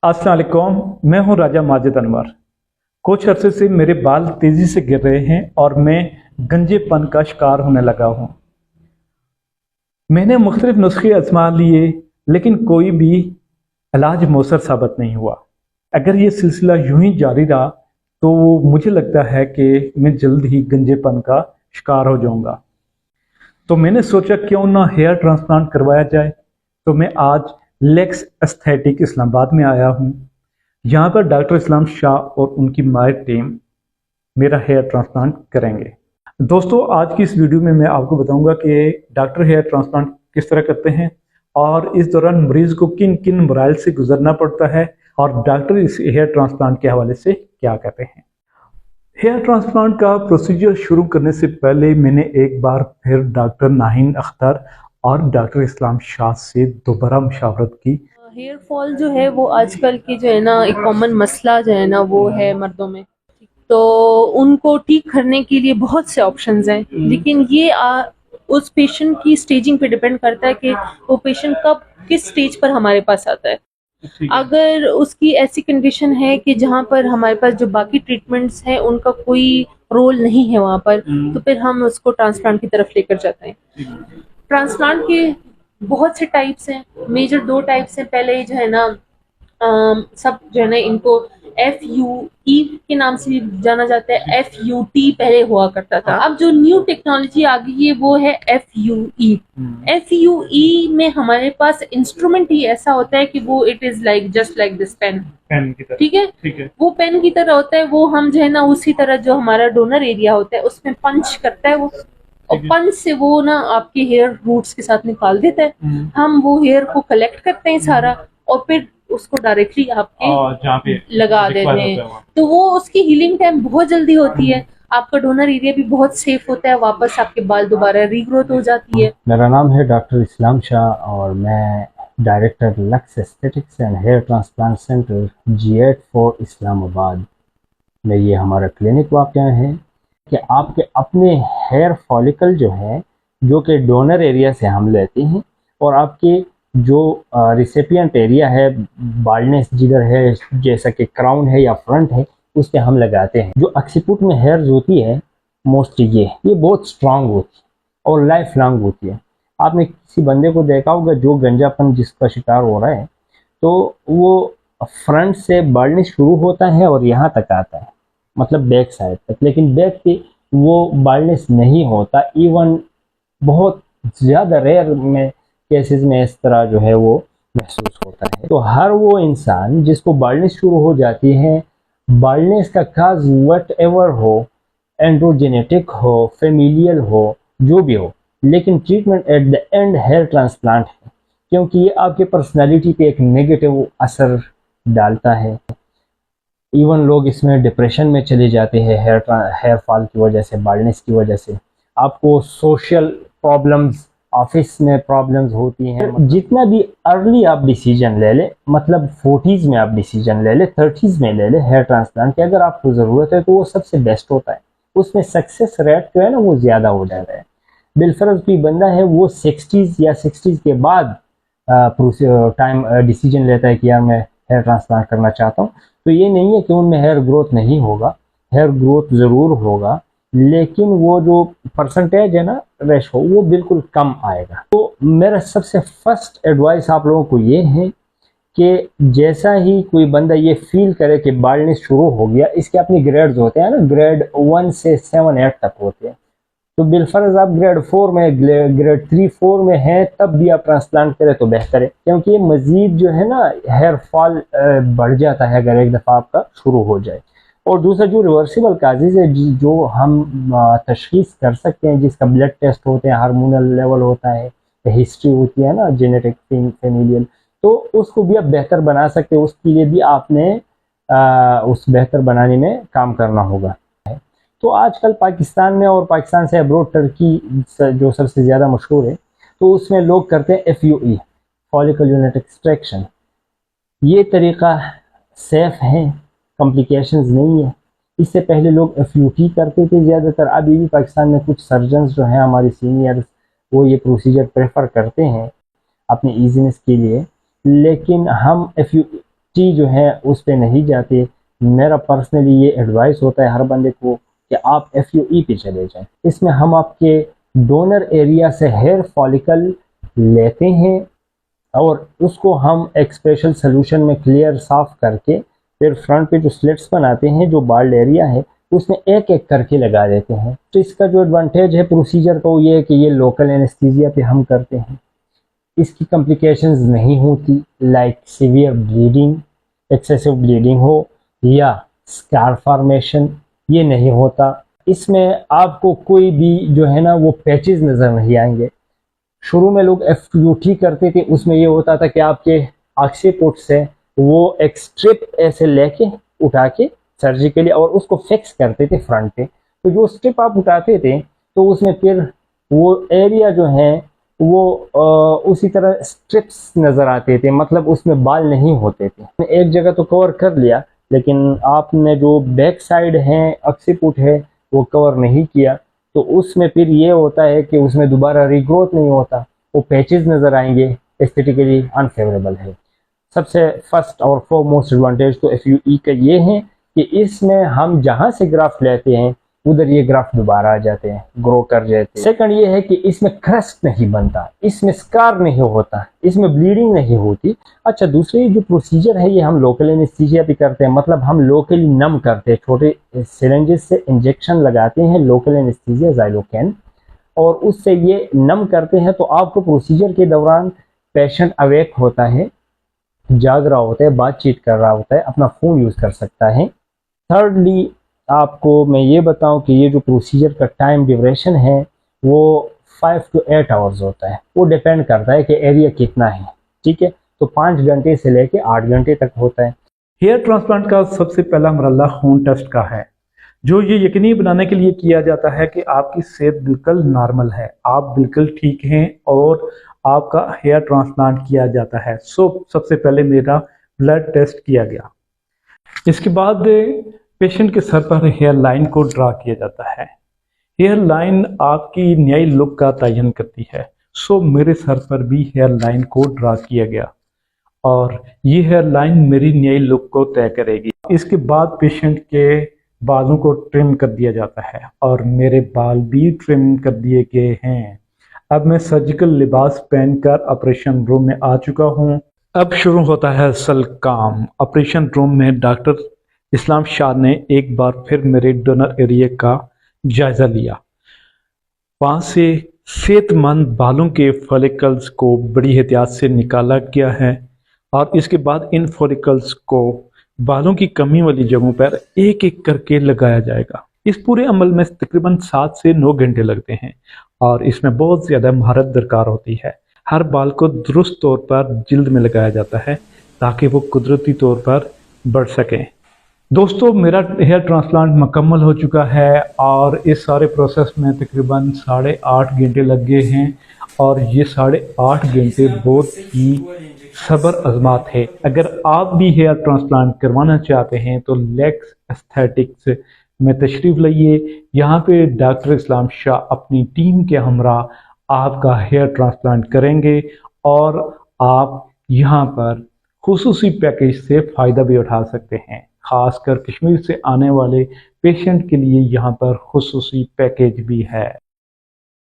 अस्सलाम वालेकुम, मैं हूं राजा माजिद अनवर। कुछ अरसे से मेरे बाल तेज़ी से गिर रहे हैं और मैं गंजेपन का शिकार होने लगा हूं। मैंने मुख्तलिफ नुस्खे आजमा लिए लेकिन कोई भी इलाज मौसर साबित नहीं हुआ। अगर ये सिलसिला यूं ही जारी रहा तो मुझे लगता है कि मैं जल्द ही गंजेपन का शिकार हो जाऊंगा। तो मैंने सोचा क्यों ना हेयर ट्रांसप्लांट करवाया जाए। तो मैं आज लेक्स एस्थेटिक इस्लामाबाद में आया हूँ। यहाँ पर डॉक्टर इस्लाम शाह और उनकी माहिर टीम मेरा हेयर ट्रांसप्लांट करेंगे। दोस्तों, आज की इस वीडियो में मैं आपको बताऊंगा कि डॉक्टर हेयर ट्रांसप्लांट किस तरह करते हैं और इस दौरान मरीज को किन किन मराइल से गुजरना पड़ता है और डॉक्टर इस हेयर ट्रांसप्लांट के हवाले से क्या कहते हैं। हेयर ट्रांसप्लांट का प्रोसीजर शुरू करने से पहले मैंने एक बार फिर डॉक्टर नाहिन अख्तर और डॉक्टर इस्लाम शाह से दोबारा मुशावरत की। हेयर फॉल जो है वो आजकल की जो है ना एक कॉमन मसला जो है ना वो है मर्दों में। तो उनको ठीक करने के लिए बहुत से ऑप्शंस हैं, लेकिन ये उस पेशेंट की स्टेजिंग पे डिपेंड करता है कि वो पेशेंट कब किस स्टेज पर हमारे पास आता है। अगर उसकी ऐसी कंडीशन है कि जहाँ पर हमारे पास जो बाकी ट्रीटमेंट्स हैं उनका कोई रोल नहीं है वहाँ पर, तो फिर हम उसको ट्रांसप्लांट की तरफ लेकर जाते हैं। ट्रांसप्लांट के बहुत से टाइप्स हैं, मेजर 2 टाइप्स हैं। पहले जो है ना सब जो है ना इनको FUE के नाम से भी जाना जाता है। FUT पहले हुआ करता था। अब जो न्यू टेक्नोलॉजी आ गई है वो है FUE। FUE में हमारे पास इंस्ट्रूमेंट ही ऐसा होता है कि वो it is like just like this pen की तरह। ठीक है, वो पेन की तरह होता है। वो हम जो है ना उसी तरह जो हमारा डोनर एरिया होता है उसमें पंच करता है वो, और पंच से वो ना आपके हेयर रूट्स के साथ निकाल देता है। हम वो हेयर को कलेक्ट करते हैं सारा और फिर उसको डायरेक्टली आपके लगा देते हैं। तो वो उसकी हीलिंग टाइम बहुत जल्दी होती है। आपका डोनर एरिया भी बहुत सेफ होता है, वापस आपके बाल दोबारा रीग्रोथ हो जाती है। मेरा नाम है डॉक्टर इस्लाम शाह और मैं director Luxe aesthetics and hair transplant centre G84 Islamabad में ये हमारा क्लिनिक वाक़ है कि आपके अपने हेयर फॉलिकल जो है, जो कि डोनर एरिया से हम लेते हैं, और आपके जो रिसिपिएंट एरिया है, बाल्डनेस जिधर है, जैसा कि क्राउन है या फ्रंट है, उस पर हम लगाते हैं। जो ऑक्सीपुट में हेयर्स होती है मोस्टली ये बहुत स्ट्रांग होती है और लाइफ लॉन्ग होती है। आपने किसी बंदे को देखा होगा जो गंजापन जिसका शिकार हो रहा है, तो वो फ्रंट से बाल्डनेस शुरू होता है और यहाँ तक आता है, मतलब बैक साइड तक, लेकिन बैक पे वो बाल्डनेस नहीं होता। इवन बहुत ज़्यादा रेयर में केसेस में इस तरह जो है वो महसूस होता है। तो हर वो इंसान जिसको बाल्डनेस शुरू हो जाती है, बाल्डनेस का काज वट एवर हो, एंड्रोजेनेटिक हो, फेमिलियल हो, जो भी हो, लेकिन treatment at the end hair transplant है, क्योंकि ये आपके पर्सनालिटी पे एक नेगेटिव असर डालता है। इवन लोग इसमें डिप्रेशन में चले जाते हैं हेयर फॉल की वजह से, बाल्डनेस की वजह से। आपको सोशल प्रॉब्लम्स, ऑफिस में प्रॉब्लम्स होती हैं। जितना भी अर्ली आप डिसीजन ले ले, मतलब 40s में आप डिसीजन ले ले, 30s में ले ले हेयर ट्रांसप्लांट की, अगर आपको ज़रूरत है तो वो सबसे बेस्ट होता है। उसमें सक्सेस रेट जो है ना वो ज़्यादा हो जाता है। बिलफर्ज कोई बंदा है वो 60s या 60s के बाद टाइम डिसीजन लेता है कि यार मैं हेयर ट्रांसप्लांट करना चाहता हूँ, तो ये नहीं है कि उनमें हेयर ग्रोथ नहीं होगा, हेयर ग्रोथ ज़रूर होगा, लेकिन वो जो परसेंटेज है ना रेशो, वो बिल्कुल कम आएगा। तो मेरा सबसे फर्स्ट एडवाइस आप लोगों को ये है कि जैसा ही कोई बंदा ये फील करे कि बाल्डनेस शुरू हो गया, इसके अपने ग्रेड्स होते हैं ना, ग्रेड 1 से 7-8 तक होते हैं। तो बिलफर्ज आप ग्रेड 4 में, ग्रेड 3-4 में है, तब भी आप ट्रांसप्लांट करें तो बेहतर है, क्योंकि ये मजीद जो है ना हेयर फॉल बढ़ जाता है अगर एक दफ़ा आपका शुरू हो जाए। और दूसरा जो रिवर्सिबल काजेज है, जो हम तशखीस कर सकते हैं, जिसका ब्लड टेस्ट होते हैं, हार्मोनल लेवल होता है, हिस्ट्री होती है ना, जेनेटिक फेमिलियल, तो उसको भी आप बेहतर बना सकते हैं। उसके लिए भी आपने उस बेहतर बनाने में काम करना होगा। तो आजकल पाकिस्तान में और पाकिस्तान से अब्रोड टर्की जो सबसे ज़्यादा मशहूर है, तो उसमें लोग करते हैं FUE, फॉलिकल यूनिट एक्सट्रैक्शन। ये तरीक़ा सेफ़ है, कॉम्प्लिकेशंस नहीं है। इससे पहले लोग FUT करते थे ज़्यादातर। अभी भी पाकिस्तान में कुछ सर्जन्स जो हैं हमारे सीनियर्स, वो ये प्रोसीजर प्रेफर करते हैं अपनी ईजीनेस के लिए, लेकिन हम जो है उस पर नहीं जाते। मेरा पर्सनली ये एडवाइस होता है हर बंदे को कि आप FUE पे चले जाएं। इसमें हम आपके डोनर एरिया से हेयर फॉलिकल लेते हैं और उसको हम एक स्पेशल सोल्यूशन में क्लियर साफ करके फिर फ्रंट पे जो स्लिट्स बनाते हैं, जो बाल्ड एरिया है उसमें एक एक करके लगा देते हैं। तो इसका जो एडवांटेज है प्रोसीजर का वो ये है कि ये लोकल एनेस्थीसिया पे हम करते हैं, इसकी कॉम्प्लिकेशंस नहीं होती like severe bleeding, excessive bleeding हो या स्कार फॉर्मेशन, ये नहीं होता। इसमें आपको कोई भी जो है ना वो पैचेस नज़र नहीं आएंगे। शुरू में लोग FUT करते थे, उसमें ये होता था कि आपके ऑक्सीपुट से वो एक स्ट्रिप ऐसे लेके उठा के सर्जिकली और उसको फिक्स करते थे फ्रंट पे। तो जो स्ट्रिप आप उठाते थे तो उसमें फिर वो एरिया जो है वो उसी तरह स्ट्रिप्स नज़र आते थे, मतलब उसमें बाल नहीं होते थे। एक जगह तो कवर कर लिया, लेकिन आपने जो बैक साइड है ऑक्सीपुट है वो कवर नहीं किया, तो उसमें फिर ये होता है कि उसमें दोबारा रीग्रोथ नहीं होता, वो पैचेस नज़र आएंगे, एस्थेटिकली अनफेवरेबल है। सबसे फर्स्ट और फोरमोस्ट एडवांटेज तो FUE का ये है कि इसमें हम जहाँ से ग्राफ्ट लेते हैं उधर ये ग्राफ्ट दोबारा आ जाते हैं, ग्रो कर जाते हैं। सेकंड ये है कि इसमें क्रस्ट नहीं बनता, इसमें स्कार नहीं होता, इसमें ब्लीडिंग नहीं होती। अच्छा, दूसरी जो प्रोसीजर है ये हम लोकल एनेस्थीसिया भी करते हैं, मतलब हम लोकली नम करते हैं, छोटे सिरेंजेस से इंजेक्शन लगाते हैं, लोकल एनेस्थीसिया ज़ाइलोकेन, और उससे ये नम करते हैं। तो आपको प्रोसीजर के दौरान पेशेंट अवेक होता है, जाग रहा होता है, बातचीत कर रहा होता है, अपना फ़ोन यूज़ कर सकता है। थर्डली आपको मैं ये बताऊं कि ये जो प्रोसीजर का टाइम ड्यूरेशन है वो 5 to 8 आवर्स होता है, वो डिपेंड करता है कि एरिया कितना है, ठीक है। तो 5 घंटे से लेके 8 घंटे तक होता है। हेयर ट्रांसप्लांट का सबसे पहला मरहला खून टेस्ट का है, जो ये यकीनी बनाने के लिए किया जाता है कि आपकी सेहत बिल्कुल नॉर्मल है, आप बिल्कुल ठीक हैं और आपका हेयर ट्रांसप्लांट किया जाता है। सबसे पहले मेरा ब्लड टेस्ट किया गया। इसके बाद पेशेंट के सर पर हेयर लाइन को ड्रा किया जाता है। हेयर लाइन आपकी न्यायी लुक का तयन करती है। मेरे सर पर भी हेयर लाइन को ड्रा किया गया और ये हेयर लाइन मेरी न्यायी लुक को तय करेगी। इसके बाद पेशेंट के बालों को ट्रिम कर दिया जाता है और मेरे बाल भी ट्रिम कर दिए गए हैं। अब मैं सर्जिकल लिबास पहनकर ऑपरेशन रूम में आ चुका हूँ। अब शुरू होता है असल काम। ऑपरेशन रूम में डॉक्टर इस्लाम शाह ने एक बार फिर मेरे डोनर एरिया का जायजा लिया। वहाँ से सेहतमंद बालों के फॉलिकल्स को बड़ी एहतियात से निकाला गया है और इसके बाद इन फॉलिकल्स को बालों की कमी वाली जगहों पर एक एक करके लगाया जाएगा। इस पूरे अमल में तकरीबन 7 से 9 घंटे लगते हैं और इसमें बहुत ज़्यादा महारत दरकार होती है। हर बाल को दुरुस्त तौर पर जिल्द में लगाया जाता है ताकि वो कुदरती तौर पर बढ़ सकें। दोस्तों, मेरा हेयर ट्रांसप्लांट मुकम्मल हो चुका है और इस सारे प्रोसेस में तकरीबन 8.5 घंटे लग गए हैं और ये 8.5 घंटे बहुत ही सब्र आजमात है। अगर आप भी हेयर ट्रांसप्लांट करवाना चाहते हैं तो लेक्स एस्थेटिक्स में तशरीफ़ लाइए। यहाँ पे डॉक्टर इस्लाम शाह अपनी टीम के हमरा आपका हेयर ट्रांसप्लांट करेंगे और आप यहाँ पर खुसूसी पैकेज से फ़ायदा भी उठा सकते हैं। ख़ासकर कश्मीर से आने वाले पेशेंट के लिए यहाँ पर खुसूसी पैकेज भी है।